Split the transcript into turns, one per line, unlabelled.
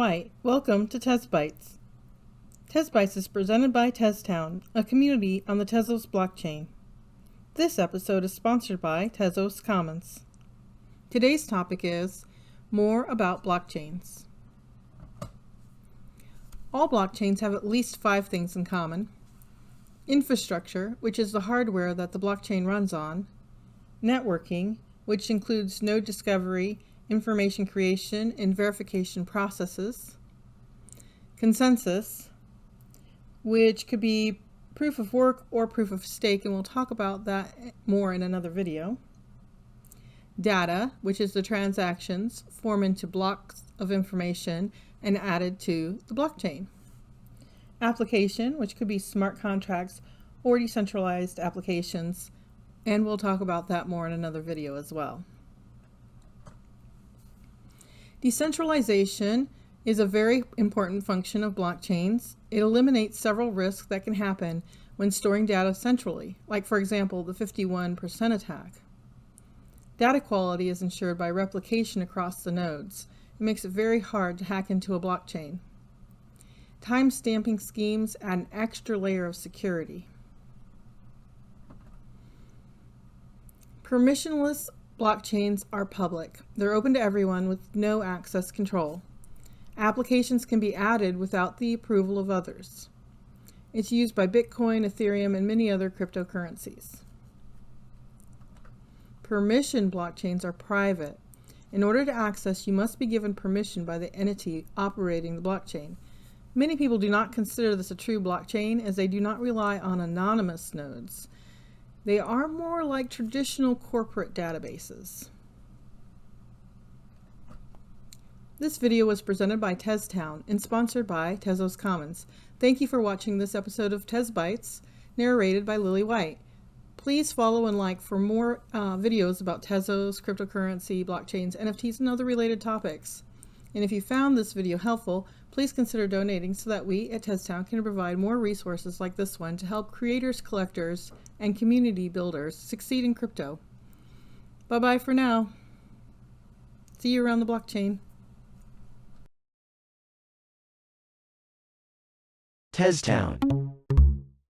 White. Welcome to TezBytes. TezBytes is presented by TezTown, a community on the Tezos blockchain. This episode is sponsored by Tezos Commons. Today's topic is more about blockchains. All blockchains have at least 5 things in common. Infrastructure, which is the hardware that the blockchain runs on. Networking, which includes node discovery, information creation, and verification processes. Consensus, which could be proof of work or proof of stake, and we'll talk about that more in another video. Data, which is the transactions formed into blocks of information and added to the blockchain. Application, which could be smart contracts or decentralized applications, and we'll talk about that more in another video as well. Decentralization is a very important function of blockchains. It eliminates several risks that can happen when storing data centrally, like for example the 51% attack. Data quality is ensured by replication across the nodes. It makes it very hard to hack into a blockchain. Time-stamping schemes add an extra layer of security. Permissionless blockchains are public. They're open to everyone with no access control. Applications can be added without the approval of others. It's used by Bitcoin, Ethereum, and many other cryptocurrencies. Permission blockchains are private. In order to access, you must be given permission by the entity operating the blockchain. Many people do not consider this a true blockchain as they do not rely on anonymous nodes. They are more like traditional corporate databases. This video was presented by TezTown and sponsored by Tezos Commons. Thank you for watching this episode of TezBytes, narrated by Lily White. Please follow and like for more videos about Tezos, cryptocurrency, blockchains, NFTs, and other related topics. And if you found this video helpful, please consider donating so that we at TezTown can provide more resources like this one to help creators, collectors, and community builders succeed in crypto. Bye-bye for now. See you around the blockchain.
TezTown.